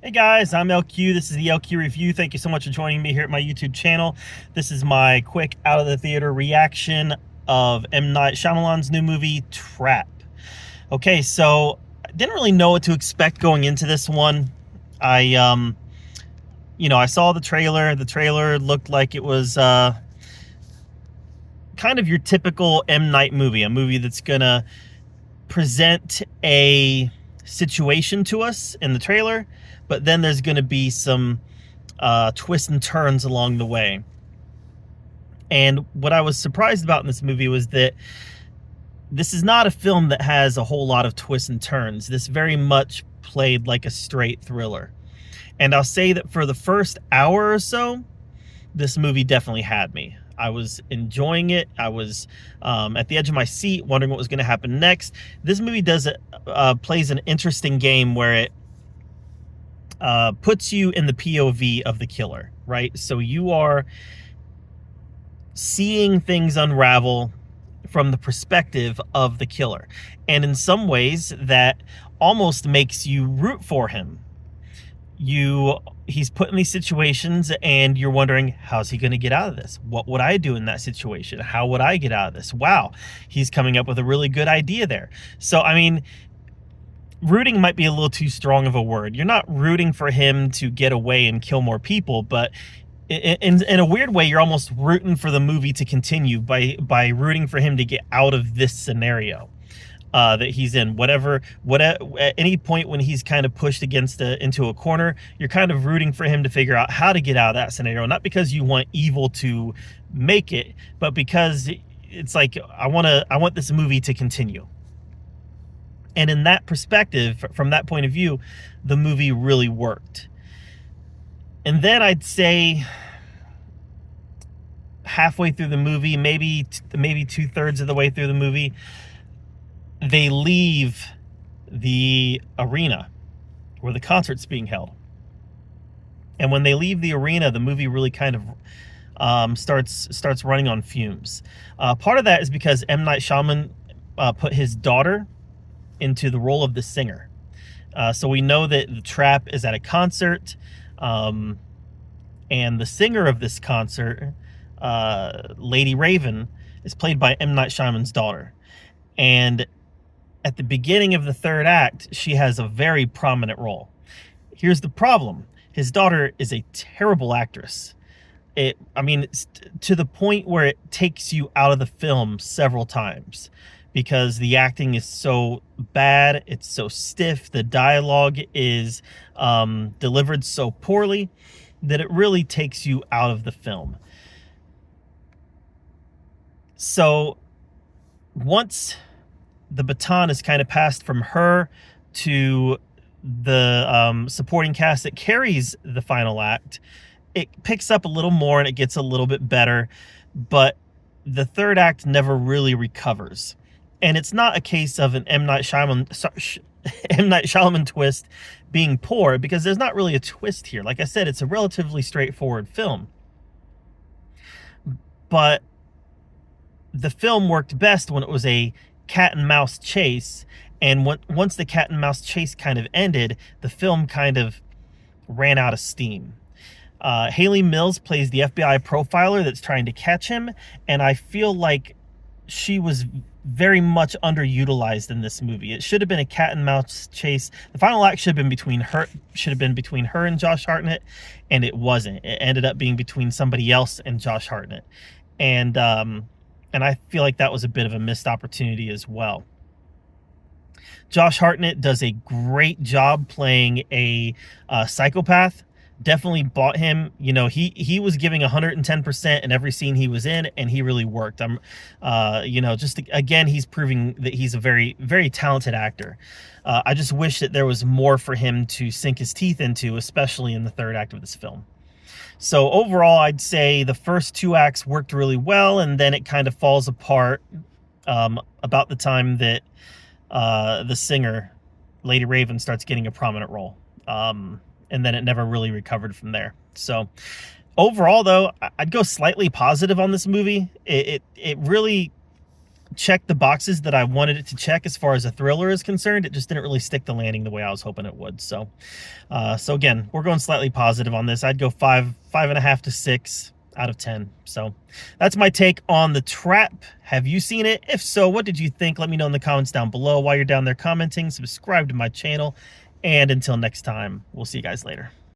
Hey guys, I'm LQ. This is the LQ Review. Thank you so much for joining me here at my YouTube channel. This is my quick out of the theater reaction of M. Night Shyamalan's new movie, Trap. Okay, so I didn't really know what to expect going into this one. I saw the trailer. The trailer looked like it was kind of your typical M. Night movie, a movie that's gonna present a situation to us in the trailer, but then there's going to be some twists and turns along the way. And what I was surprised about in this movie was that this is not a film that has a whole lot of twists and turns. This very much played like a straight thriller. And I'll say that for the first hour or so, this movie definitely had me. I was enjoying it. I was at the edge of my seat, wondering what was going to happen next. This movie plays an interesting game where it puts you in the POV of the killer, right? So you are seeing things unravel from the perspective of the killer. And in some ways, that almost makes you root for him. He's put in these situations and you're wondering, how's he going to get out of this? What would I do in that situation? How would I get out of this? Wow, he's coming up with a really good idea there. So, I mean, rooting might be a little too strong of a word. You're not rooting for him to get away and kill more people, but in a weird way, you're almost rooting for the movie to continue by rooting for him to get out of this scenario that he's in. At any point when he's kind of pushed into a corner, you're kind of rooting for him to figure out how to get out of that scenario. Not because you want evil to make it, but because it's like, I want this movie to continue. And in that perspective, from that point of view, the movie really worked. And then I'd say halfway through the movie, maybe 2/3 of the way through the movie, they leave the arena where the concert's being held. And when they leave the arena, the movie really kind of starts running on fumes. Part of that is because M. Night Shyamalan put his daughter into the role of the singer. So we know that the Trap is at a concert, and the singer of this concert, Lady Raven, is played by M. Night Shyamalan's daughter. And at the beginning of the third act, she has a very prominent role. Here's the problem. His daughter is a terrible actress. It's to the point where it takes you out of the film several times because the acting is so bad. It's so stiff. The dialogue is delivered so poorly that it really takes you out of the film. So once the baton is kind of passed from her to the supporting cast that carries the final act, it picks up a little more and it gets a little bit better, but the third act never really recovers. And it's not a case of an M. Night Shyamalan twist being poor, because there's not really a twist here. Like I said, it's a relatively straightforward film. But the film worked best when it was a cat and mouse chase, and once the cat and mouse chase kind of ended, the film kind of ran out of steam. Hayley Mills plays the FBI profiler that's trying to catch him, and I feel like she was very much underutilized in this movie. It should have been a cat and mouse chase. The final act should have been between her and Josh Hartnett, and it wasn't. It ended up being between somebody else and Josh Hartnett, and I feel like that was a bit of a missed opportunity as well. Josh Hartnett does a great job playing a psychopath. Definitely bought him. He was giving 110% in every scene he was in, and he really worked. Again, he's proving that he's a very, very talented actor. I just wish that there was more for him to sink his teeth into, especially in the third act of this film. So overall, I'd say the first two acts worked really well, and then it kind of falls apart about the time that the singer, Lady Raven, starts getting a prominent role. And then it never really recovered from there. So overall, though, I'd go slightly positive on this movie. It really check the boxes that I wanted it to check as far as a thriller is concerned. It just didn't really stick the landing the way I was hoping it would. So, so again, we're going slightly positive on this. I'd go 5.5 to 6 out of 10. So that's my take on The Trap. Have you seen it? If so, what did you think? Let me know in the comments down below. While you're down there commenting, subscribe to my channel. And until next time, we'll see you guys later.